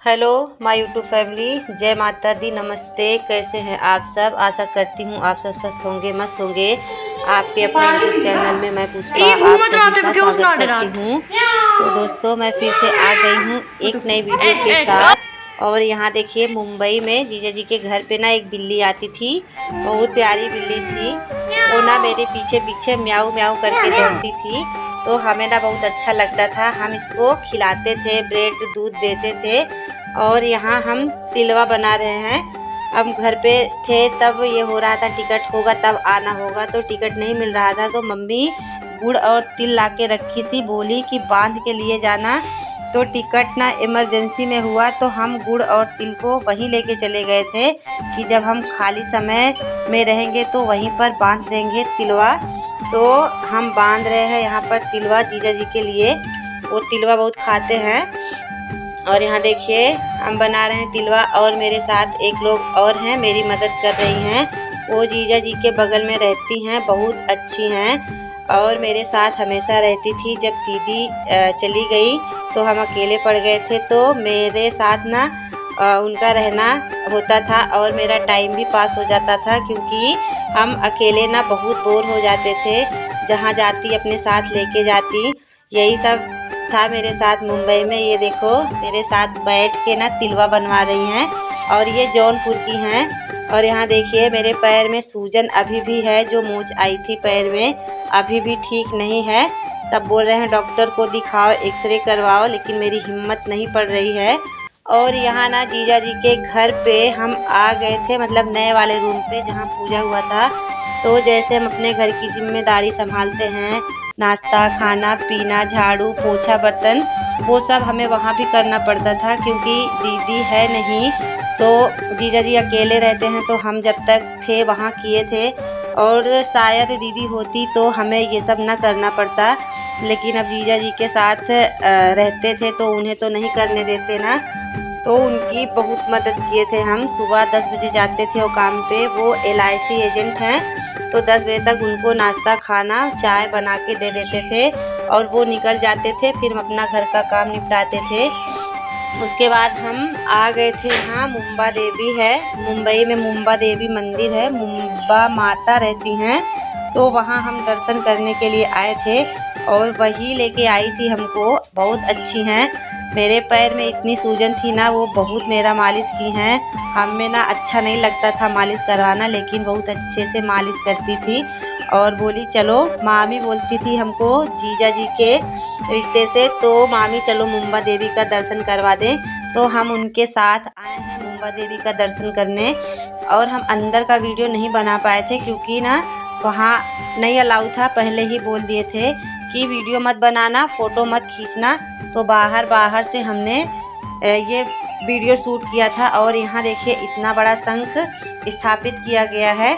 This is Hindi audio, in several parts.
हेलो माय यूट्यूब फैमिली, जय माता दी, नमस्ते। कैसे हैं आप सब? आशा करती हूँ आप सब स्वस्थ होंगे, मस्त होंगे। आपके अपने यूट्यूब चैनल में मैं पुष्पा आप सभी का स्वागत करती हूँ। तो दोस्तों, मैं फिर से आ गई हूँ एक नई वीडियो के साथ। और यहाँ देखिए, मुंबई में जीजा जी के घर पे ना एक बिल्ली आती थी, बहुत प्यारी बिल्ली थी। वो ना मेरे पीछे पीछे म्याऊ म्याऊ करके दौड़ती थी, तो हमें ना बहुत अच्छा लगता था। हम इसको खिलाते थे, ब्रेड दूध देते थे। और यहाँ हम तिलवा बना रहे हैं। हम घर पे थे तब ये हो रहा था टिकट होगा तब आना होगा, तो टिकट नहीं मिल रहा था। तो मम्मी गुड़ और तिल ला के रखी थी, बोली कि बांध के लिए जाना। तो टिकट ना इमरजेंसी में हुआ, तो हम गुड़ और तिल को वहीं लेके चले गए थे कि जब हम खाली समय में रहेंगे तो वहीं पर बांध देंगे तिलवा। तो हम बांध रहे हैं यहाँ पर तिलवा जीजा जी के लिए। वो तिलवा बहुत खाते हैं। और यहाँ देखिए, हम बना रहे हैं तिलवा। और मेरे साथ एक लोग और हैं, मेरी मदद कर रही हैं। वो जीजा जी के बगल में रहती हैं, बहुत अच्छी हैं और मेरे साथ हमेशा रहती थी। जब दीदी चली गई तो हम अकेले पड़ गए थे, तो मेरे साथ ना उनका रहना होता था और मेरा टाइम भी पास हो जाता था, क्योंकि हम अकेले ना बहुत बोर हो जाते थे। जहाँ जाती अपने साथ लेके जाती, यही सब था मेरे साथ मुंबई में। ये देखो, मेरे साथ बैठ के ना तिलवा बनवा रही हैं और ये जौनपुर की हैं। और यहाँ देखिए, मेरे पैर में सूजन अभी भी है, जो मोच आई थी पैर में अभी भी ठीक नहीं है। सब बोल रहे हैं डॉक्टर को दिखाओ, एक्सरे करवाओ, लेकिन मेरी हिम्मत नहीं पड़ रही है। और यहाँ ना जीजा जी के घर पे हम आ गए थे, मतलब नए वाले रूम पे जहाँ पूजा हुआ था। तो जैसे हम अपने घर की जिम्मेदारी संभालते हैं, नाश्ता खाना पीना झाड़ू पोछा बर्तन, वो सब हमें वहाँ भी करना पड़ता था, क्योंकि दीदी है नहीं। तो जीजा जी अकेले रहते हैं, तो हम जब तक थे वहाँ किए थे। और शायद दीदी होती तो हमें ये सब ना करना पड़ता, लेकिन अब जीजा जी के साथ रहते थे तो उन्हें तो नहीं करने देते ना। तो उनकी बहुत मदद किए थे हम। सुबह 10 बजे जाते थे वो काम पे, वो LIC एजेंट हैं। तो 10 बजे तक उनको नाश्ता खाना चाय बना के दे देते थे और वो निकल जाते थे। फिर हम अपना घर का काम निपटाते थे। उसके बाद हम आ गए थे यहाँ। मुंबा देवी है, मुंबई में मुंबा देवी मंदिर है, मुंबा माता रहती हैं। तो वहाँ हम दर्शन करने के लिए आए थे और वही लेके आई थी हमको। बहुत अच्छी हैं। मेरे पैर में इतनी सूजन थी ना, वो बहुत मेरा मालिश की हैं। हमें ना अच्छा नहीं लगता था मालिश करवाना, लेकिन बहुत अच्छे से मालिश करती थी। और बोली चलो, मामी बोलती थी हमको जीजा जी के रिश्ते से, तो मामी चलो मुंबा देवी का दर्शन करवा दें। तो हम उनके साथ आए हैं मुंबा देवी का दर्शन करने। और हम अंदर का वीडियो नहीं बना पाए थे, क्योंकि ना वहाँ नहीं अलाउ था। पहले ही बोल दिए थे कि वीडियो मत बनाना, फ़ोटो मत खींचना। तो बाहर से हमने ये वीडियो शूट किया था। और यहाँ देखिए, इतना बड़ा शंख स्थापित किया गया है।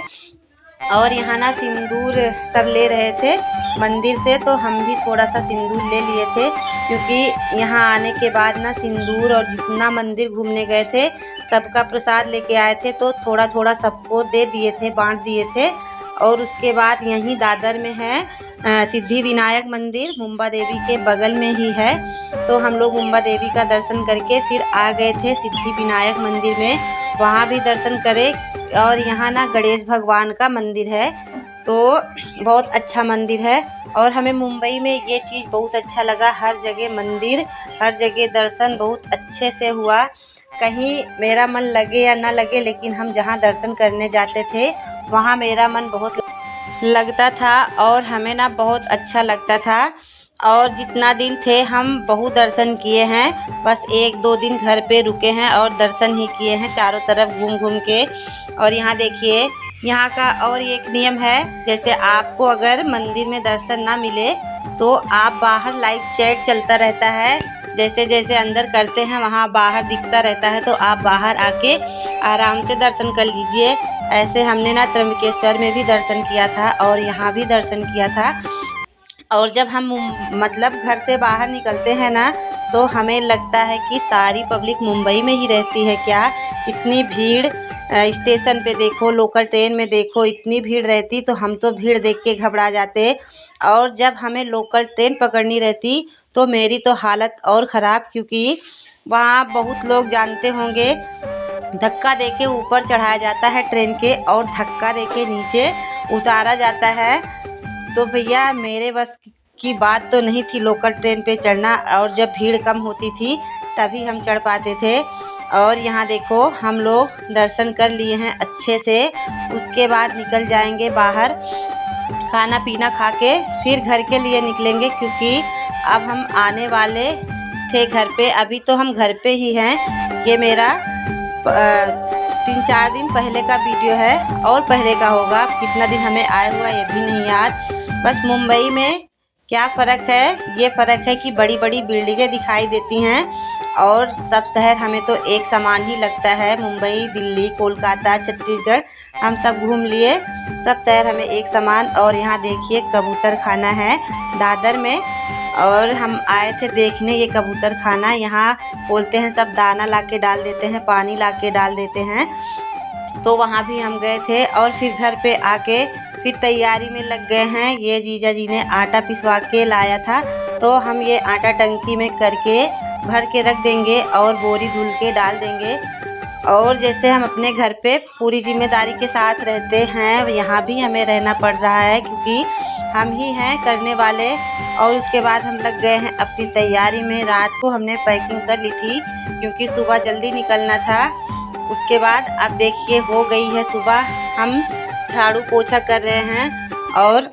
और यहाँ ना सिंदूर सब ले रहे थे मंदिर से, तो हम भी थोड़ा सा सिंदूर ले लिए थे, क्योंकि यहाँ आने के बाद ना सिंदूर, और जितना मंदिर घूमने गए थे सबका प्रसाद लेके आए थे, तो थोड़ा थोड़ा सबको दे दिए थे, बांट दिए थे। और उसके बाद यहीं दादर में है सिद्धि विनायक मंदिर, मुंबा देवी के बगल में ही है। तो हम लोग मुंबा देवी का दर्शन करके फिर आ गए थे सिद्धि विनायक मंदिर में, वहाँ भी दर्शन करे। और यहाँ ना गणेश भगवान का मंदिर है, तो बहुत अच्छा मंदिर है। और हमें मुंबई में ये चीज़ बहुत अच्छा लगा, हर जगह मंदिर, हर जगह दर्शन बहुत अच्छे से हुआ। कहीं मेरा मन लगे या ना लगे, लेकिन हम जहाँ दर्शन करने जाते थे वहाँ मेरा मन बहुत लगता था और हमें ना बहुत अच्छा लगता था। और जितना दिन थे हम बहुत दर्शन किए हैं, बस 1-2 दिन घर पे रुके हैं और दर्शन ही किए हैं चारों तरफ घूम घूम के। और यहाँ देखिए, यहाँ का और एक नियम है, जैसे आपको अगर मंदिर में दर्शन ना मिले तो आप बाहर लाइव चैट चलता रहता है। जैसे जैसे अंदर करते हैं वहाँ बाहर दिखता रहता है, तो आप बाहर आके आराम से दर्शन कर लीजिए। ऐसे हमने ना त्र्यंबकेश्वर में भी दर्शन किया था और यहाँ भी दर्शन किया था। और जब हम मतलब घर से बाहर निकलते हैं ना, तो हमें लगता है कि सारी पब्लिक मुंबई में ही रहती है क्या। इतनी भीड़, स्टेशन पे देखो, लोकल ट्रेन में देखो, इतनी भीड़ रहती, तो हम तो भीड़ देख के घबरा जाते। और जब हमें लोकल ट्रेन पकड़नी रहती तो मेरी तो हालत और ख़राब, क्योंकि वहाँ बहुत लोग जानते होंगे, धक्का देके ऊपर चढ़ाया जाता है ट्रेन के और धक्का देके नीचे उतारा जाता है। तो भैया मेरे बस की बात तो नहीं थी लोकल ट्रेन पे चढ़ना, और जब भीड़ कम होती थी तभी हम चढ़ पाते थे। और यहाँ देखो हम लोग दर्शन कर लिए हैं अच्छे से। उसके बाद निकल जाएंगे बाहर, खाना पीना खा के फिर घर के लिए निकलेंगे, क्योंकि अब हम आने वाले थे घर पे। अभी तो हम घर पे ही हैं। ये मेरा 3-4 दिन पहले का वीडियो है, और पहले का होगा, कितना दिन हमें आए हुआ ये भी नहीं याद। बस मुंबई में क्या फ़र्क है, ये फ़र्क है कि बड़ी बड़ी बिल्डिंगें दिखाई देती हैं और सब शहर हमें तो एक समान ही लगता है। मुंबई, दिल्ली, कोलकाता, छत्तीसगढ़ हम सब घूम लिए, सब शहर हमें एक समान। और यहाँ देखिए कबूतर खाना है दादर में, और हम आए थे देखने ये कबूतर खाना। यहाँ बोलते हैं सब दाना लाके डाल देते हैं, पानी लाके डाल देते हैं। तो वहाँ भी हम गए थे, और फिर घर पे आके फिर तैयारी में लग गए हैं। ये जीजा जी ने आटा पिसवा के लाया था, तो हम ये आटा टंकी में करके भर के रख देंगे और बोरी धुल के डाल देंगे। और जैसे हम अपने घर पे पूरी जिम्मेदारी के साथ रहते हैं, यहाँ भी हमें रहना पड़ रहा है, क्योंकि हम ही हैं करने वाले। और उसके बाद हम लग गए हैं अपनी तैयारी में। रात को हमने पैकिंग कर ली थी, क्योंकि सुबह जल्दी निकलना था। उसके बाद अब देखिए हो गई है सुबह, हम झाड़ू पोछा कर रहे हैं। और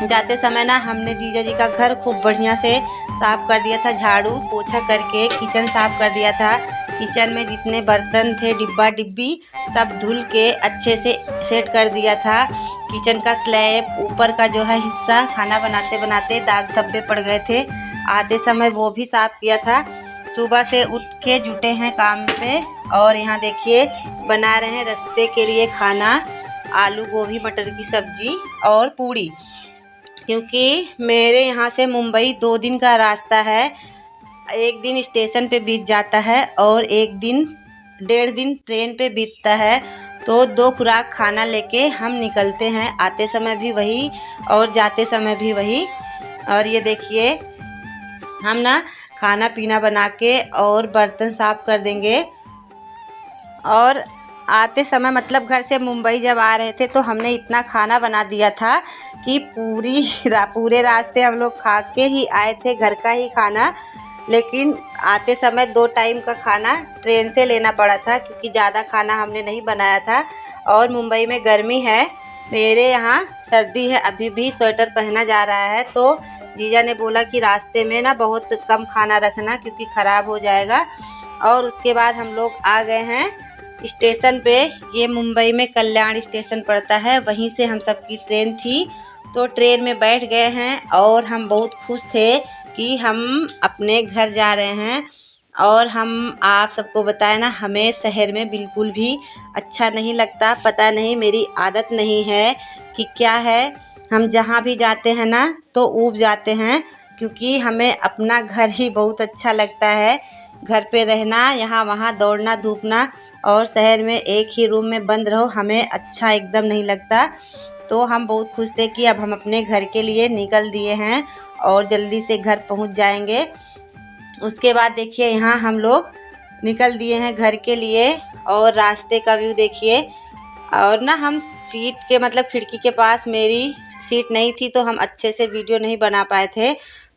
जाते समय ना हमने जीजा जी का घर खूब बढ़िया से साफ़ कर दिया था, झाड़ू पोछा करके किचन साफ़ कर दिया था। किचन में जितने बर्तन थे, डिब्बा डिब्बी सब धुल के अच्छे से सेट कर दिया था। किचन का स्लैब ऊपर का जो है हिस्सा, खाना बनाते बनाते दाग धब्बे पड़ गए थे, आते समय वो भी साफ़ किया था। सुबह से उठ के जुटे हैं काम पे। और यहाँ देखिए बना रहे हैं रास्ते के लिए खाना, आलू गोभी मटर की सब्जी और पूड़ी, क्योंकि मेरे यहाँ से मुंबई 2 दिन का रास्ता है। एक दिन स्टेशन पे बीत जाता है और एक दिन 1.5 दिन ट्रेन पे बीतता है। तो 2 खुराक खाना लेके हम निकलते हैं, आते समय भी वही और जाते समय भी वही। और ये देखिए हम ना खाना पीना बना के और बर्तन साफ़ कर देंगे। और आते समय मतलब घर से मुंबई जब आ रहे थे तो हमने इतना खाना बना दिया था कि पूरे रास्ते हम लोग खा के ही आए थे, घर का ही खाना। लेकिन आते समय 2 टाइम का खाना ट्रेन से लेना पड़ा था, क्योंकि ज़्यादा खाना हमने नहीं बनाया था। और मुंबई में गर्मी है, मेरे यहाँ सर्दी है, अभी भी स्वेटर पहना जा रहा है। तो जीजा ने बोला कि रास्ते में ना बहुत कम खाना रखना, क्योंकि ख़राब हो जाएगा। और उसके बाद हम लोग आ गए हैं स्टेशन पे। ये मुंबई में कल्याण स्टेशन पड़ता है, वहीं से हम सबकी ट्रेन थी। तो ट्रेन में बैठ गए हैं और हम बहुत खुश थे कि हम अपने घर जा रहे हैं। और हम आप सबको बताएं ना, हमें शहर में बिल्कुल भी अच्छा नहीं लगता। पता नहीं मेरी आदत नहीं है कि क्या है, हम जहाँ भी जाते हैं ना तो ऊब जाते हैं, क्योंकि हमें अपना घर ही बहुत अच्छा लगता है। घर पे रहना, यहाँ वहाँ दौड़ना धूपना, और शहर में एक ही रूम में बंद रहो, हमें अच्छा एकदम नहीं लगता। तो हम बहुत खुश थे कि अब हम अपने घर के लिए निकल दिए हैं और जल्दी से घर पहुंच जाएंगे। उसके बाद देखिए यहाँ हम लोग निकल दिए हैं घर के लिए, और रास्ते का व्यू देखिए। और ना हम सीट के मतलब खिड़की के पास, मेरी सीट नहीं थी तो हम अच्छे से वीडियो नहीं बना पाए थे।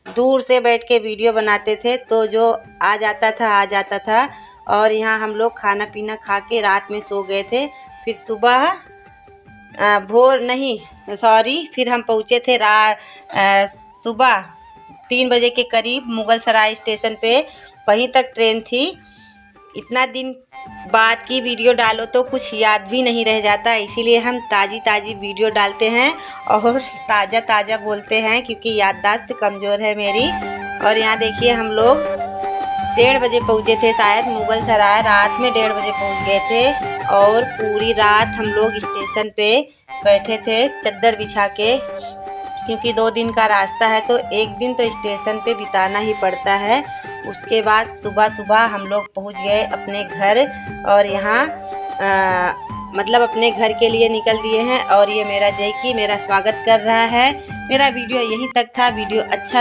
दूर से बैठ के वीडियो बनाते थे तो जो आ जाता था। और यहाँ हम लोग खाना पीना खा के रात में सो गए थे। फिर सुबह फिर हम पहुँचे थे सुबह 3 बजे के करीब मुगल सराय स्टेशन पे। वहीं तक ट्रेन थी। इतना दिन बाद की वीडियो डालो तो कुछ याद भी नहीं रह जाता, इसीलिए हम ताज़ी वीडियो डालते हैं और ताज़ा बोलते हैं, क्योंकि याददाश्त कमज़ोर है मेरी। और यहाँ देखिए हम लोग 1:30 बजे पहुँचे थे शायद मुगल सराय, रात में 1:30 बजे पहुँच गए थे। और पूरी रात हम लोग स्टेशन पे बैठे थे चद्दर बिछा के, क्योंकि 2 दिन का रास्ता है तो एक दिन तो स्टेशन पे बिताना ही पड़ता है। उसके बाद सुबह हम लोग पहुंच गए अपने घर, और यहाँ मतलब अपने घर के लिए निकल दिए हैं। और ये मेरा जैकी मेरा स्वागत कर रहा है। मेरा वीडियो यहीं तक था। वीडियो अच्छा